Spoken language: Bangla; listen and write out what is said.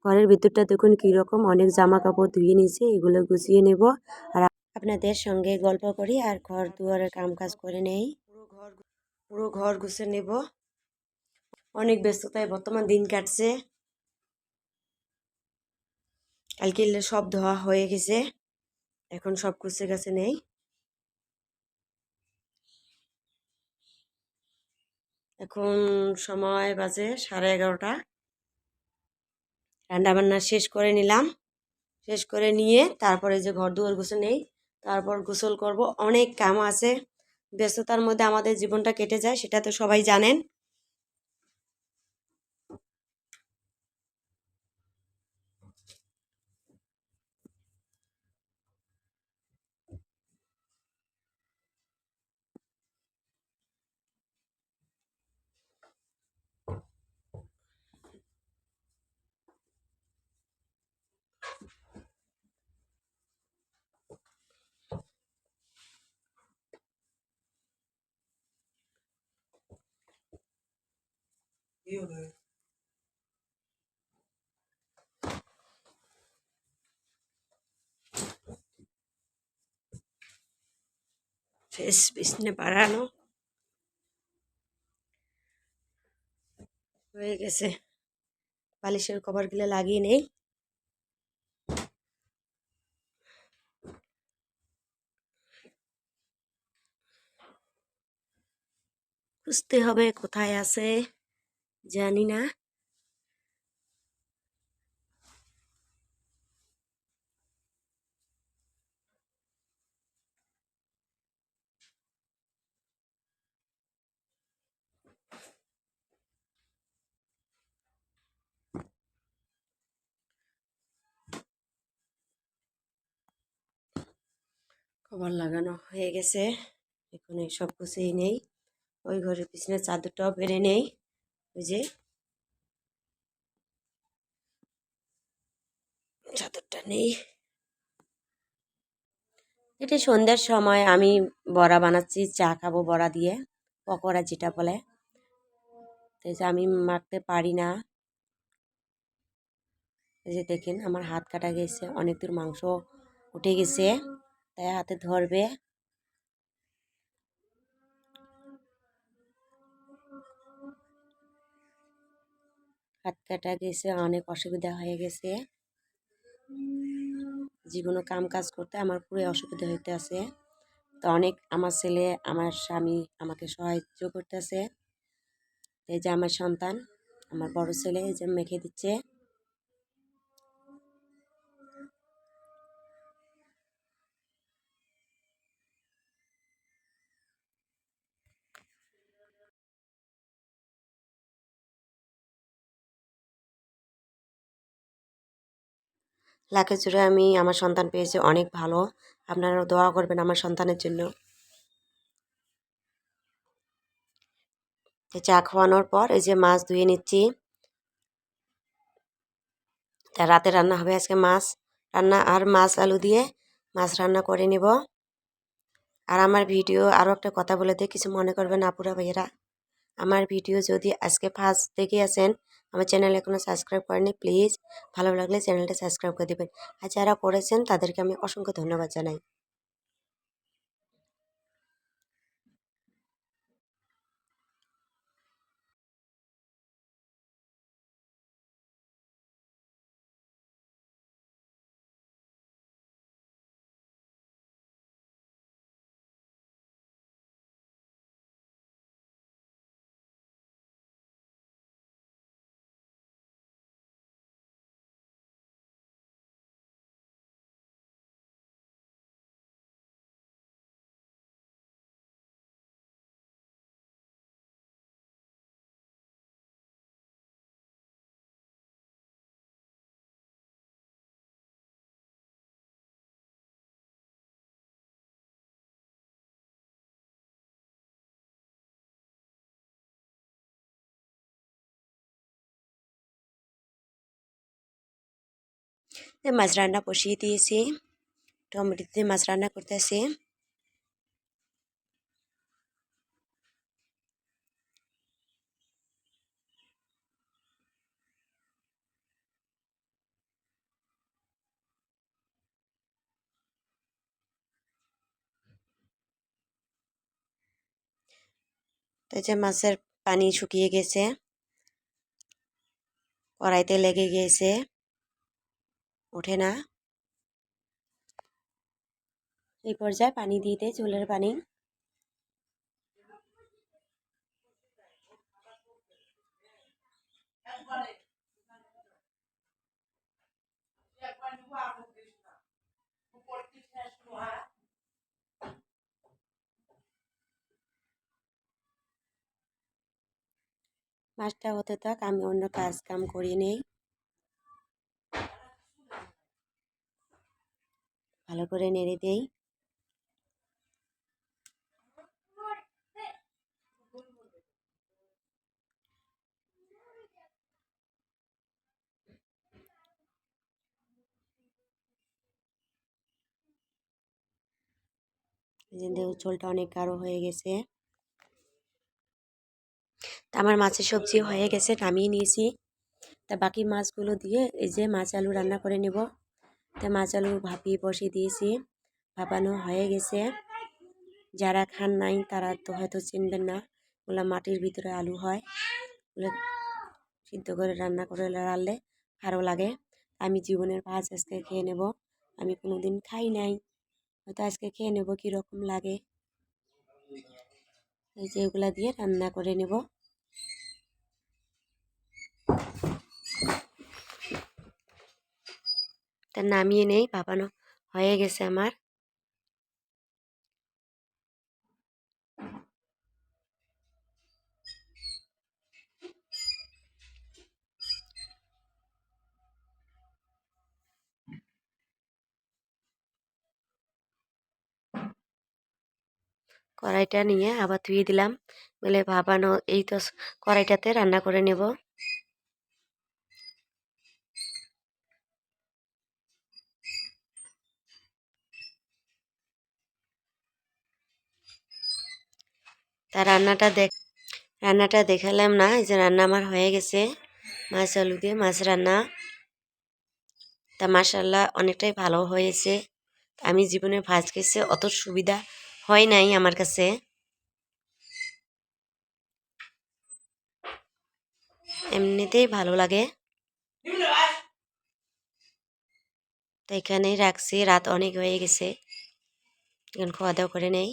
ঘরের ভিতরটা দেখুন কীরকম, অনেক জামা কাপড় ধুয়ে নিয়েছি, এগুলো গুছিয়ে নেব আর আপনাদের সঙ্গে গল্প করি আর ঘর দুয়ারের কাম কাজ করে নেই। পুরো ঘর গুছিয়ে নেব। অনেক ব্যস্ততায় বর্তমান দিন কাটছে। কালকে সব ধোয়া হয়ে গেছে, এখন সব গুছিয়ে গেছে নেই। এখন সময় বাজে 11:30। রান্নাবান্না শেষ করে নিলাম, শেষ করে নিয়ে তারপরে যে ঘর দুয়ার গুছিয়ে নেই, তারপর গোসল করব। অনেক কাম আছে, ব্যস্ততার মধ্যে আমাদের জীবনটা কেটে যায়, সেটা তো সবাই জানেন। ফেস বিছনে বাড়ানো হয়ে গেছে, বালিশের কভারগুলো লাগিয়ে নেই। খুঁজতে হবে কোথায় আছে, জানি না। কভার লাগানো হয়ে গেছে, এখন সব গুছিয়ে নেই। ওই ঘরের পিছনে চাদরটাও পেরে নেই, ওই যে চাদরটা নেই। এটা সন্ধ্যার সময় আমি বড়া বানাচ্ছি, চা খাবো বড়া দিয়ে, পকোড়া যেটা বলে। এই যে আমি মাখতে পারি না, এই যে দেখেন আমার হাত কাটা গেছে, অনেক দূর মাংস উঠে গেছে, তাই হাতে ধরবে। হাত কাটা গেছে, অনেক অসুবিধা হয়ে গেছে, যে কোনো কাম কাজ করতে আমার পুরো অসুবিধা হইতে আছে। তো অনেক আমার ছেলে আমার স্বামী আমাকে সাহায্য করতেছে। এই যে আমার সন্তান, আমার বড় ছেলে, এই যে মেখে দিচ্ছে। লাখে জুড়ে আমি আমার সন্তান পেয়েছি, অনেক ভালো। আপনারাও দোয়া করবেন আমার সন্তানের জন্য। চা খাওয়ানোর পর এই যে মাছ ধুয়ে নিচ্ছি, তা রাতে রান্না হবে আজকে মাছ রান্না, আর মাছ আলু দিয়ে মাছ রান্না করে নেব। আর আমার ভিডিও আরও একটা কথা বলে দিয়ে কিছু মনে করবেন আপুরা ভাইয়েরা, আমার ভিডিও যদি আজকে ফার্স্ট দেখে আসেন, আমার চ্যানেল এখনও সাবস্ক্রাইব করেনি, প্লিজ ভালো লাগলে চ্যানেলটা সাবস্ক্রাইব করে দেবেন। আর যারা করেছেন তাদেরকে আমি অসংখ্য ধন্যবাদ জানাই। মাছ রান্না বসিয়ে দিয়েছি, টমেটো দিয়ে মাছ রান্না করতেছি। তো এই যে মাছের পানি শুকিয়ে গেছে, কড়াইতে লেগে গিয়েছে, ওঠে না। এই পর্যায়ে পানি দিয়ে দেয়, চুলের পানি। মাছটা হতে থাক, আমি অন্য কাজ কাম করিয়ে নেই। ভালো করে নেড়ে দেই। ঝোলটা অনেক গাঢ় হয়ে গেছে। তা আমার মাছের সবজি হয়ে গেছে, নামিয়ে নিয়েছি। তা বাকি মাছগুলো দিয়ে এই যে মাছ আলু রান্না করে নেব। তা মাছ আলু ভাপিয়ে বসিয়ে দিয়েছি, ভাপানো হয়ে গেছে। যারা খান নাই তারা তো হয়তো চিনবেন না, ওগুলো মাটির ভিতরে আলু হয়, ওগুলো সিদ্ধ করে রান্না করে রাখলে ভালো লাগে। আমি জীবনের মাছ আজকে খেয়ে নেব, আমি কোনোদিন খাই নাই, হয়তো আজকে খেয়ে নেব কীরকম লাগে। এই যে এগুলা দিয়ে রান্না করে নেব। তা নামিয়ে নেই, ভাপানো হয়ে গেছে আমার। কড়াইটা নিয়ে আবার ধুয়ে দিলাম, বলে ভাপানো এই তো কড়াইটাতে রান্না করে নেব। তা রান্নাটা দেখালাম না, এই যে রান্না আমার হয়ে গেছে, মাছ আলু দিয়ে মাছ রান্না। তা মাশাআল্লাহ অনেকটাই ভালো হয়েছে। আমি জীবনে ভাজ খেয়েছি, অত সুবিধা হয় নাই আমার কাছে, এমনিতেই ভালো লাগে। তো এখানেই রাখছি, রাত অনেক হয়ে গেছে, এখন খাওয়া দাওয়া করে নেই।